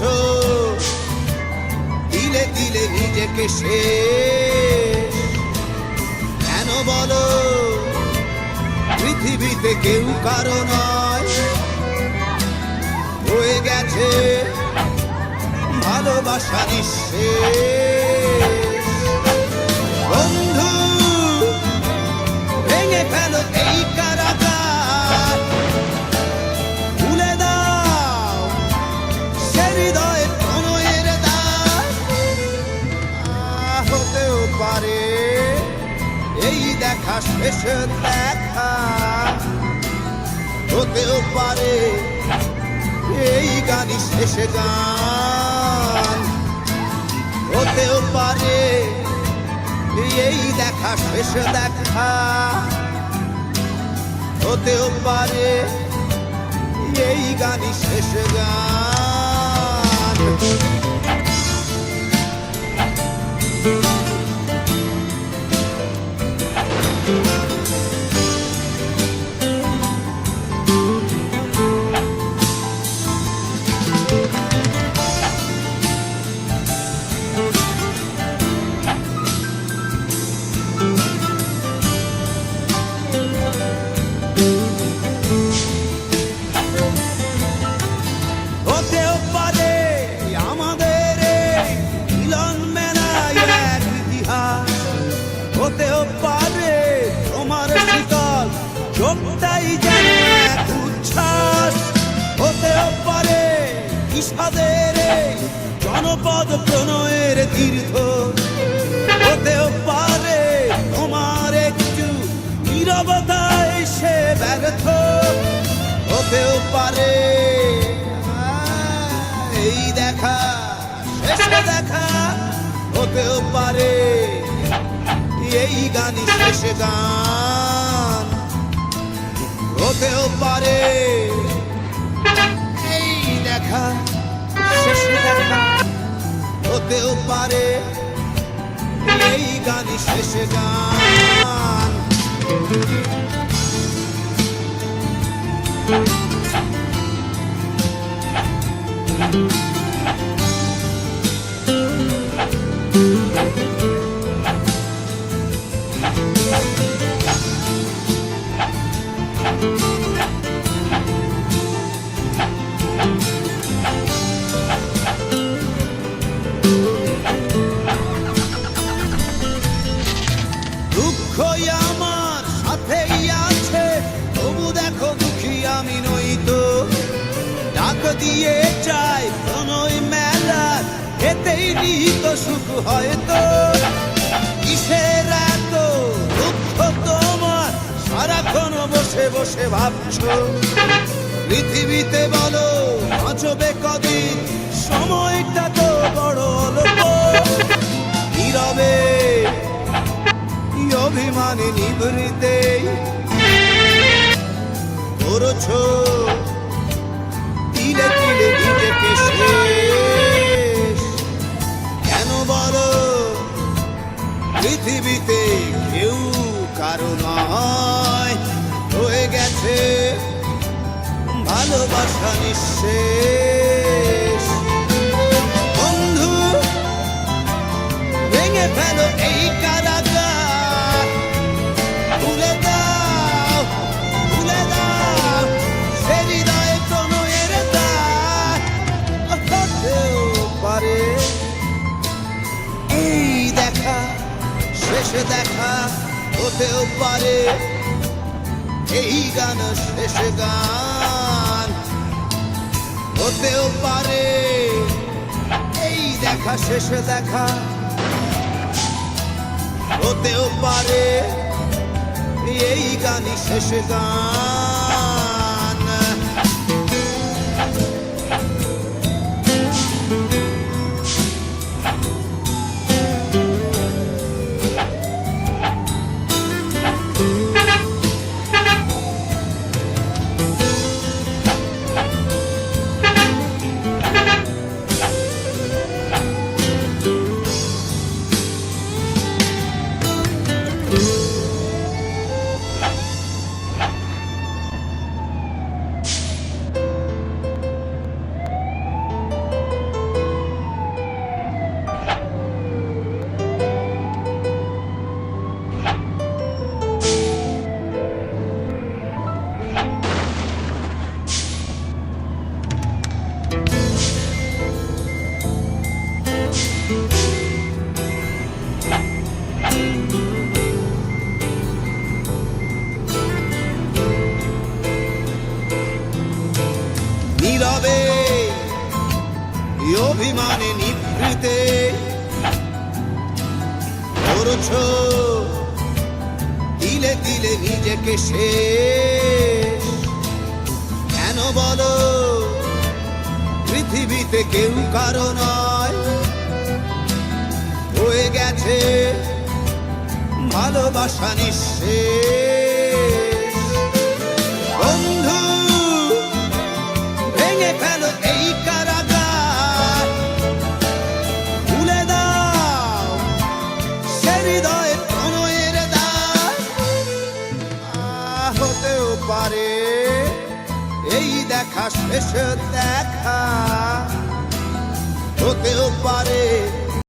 করেছো দিলে দিলে নিজেকে শেষ। কেন বলো পৃথিবীতে কেউ কারো নয়, হয়ে গেছে ভালোবাসা নিঃশেষ। বন্ধু ভেঙে ফেলো এই কারাগার, খুলে দাও সে হৃদয়ের প্রণয়ের দ্বার। হতেও পারে এই দেখা শেষ দেখা, হতেও পারে এই গানই শেষ গান, হতেও পারে এই দেখা শেষ দেখা, হতেও পারে এই গানই শেষ গান। হতেও পারে আমাদের মিলন মেলায় এক ইতিহাস, হতেও পারে তোমার শীতল চোখটাই যেন এক উচ্ছ্বাস, হতেও পারে বিষাদের জনপদ প্রণয়ের তীর্থ, হতেও পারে তোমার একটু নীরবতায় সে ব্যর্থ, হতেও পারে এই দেখা শেষ দেখা, হতেও পারে এই গানই শেষ গান, হতেও পারে এই দেখা শেষ দেখা, হতেও পারে এই গানই শেষ গান। দুঃখই আমার সাথেই আছে, তবু দেখো দুঃখী আমি নই তো, ডাক দিয়ে চাই প্রণয় মেলা, এতেই নিহিত সুখ হয়তো। কিসের এত দুঃখ তোমার সারাক্ষণ বসে বসে ভাবছো, পৃথিবীতে বলো বাঁচবে কদিন, সময়টা তো বড় অল্প। নীরবে অভিমানী নিভৃতে করেছো দিলে দিলে নিজেকে শেষ। কেন বলো পৃথিবীতে কেউ কারো নয়, হয়ে গেছে ভালোবাসা নিঃশেষ। বন্ধু ভেঙে ফেলো এই কারাগার, খুলে দাও সে হৃদয়ে প্রণয়ের দ্বার। হতেও পারে এই দেখা শেষ দেখা, হতেও পারে এই গান শেষ গান, হতেও পারে এই দেখা শেষ দেখা, হতেও পারে এই গানই শেষ গান। করছো দিলে দিলে নিজেকে শেষ কেন বলো পৃথিবীতে কেউ কারো নয় হয়ে গেছে ভালোবাসা নিঃশেষ বন্ধু ভেঙে ফেলো এই কারাগার খুলে দাও সে হৃদয়ে প্রণয়ের দ্বার হতেও পারে এই দেখা শেষ দেখা হতেও পারে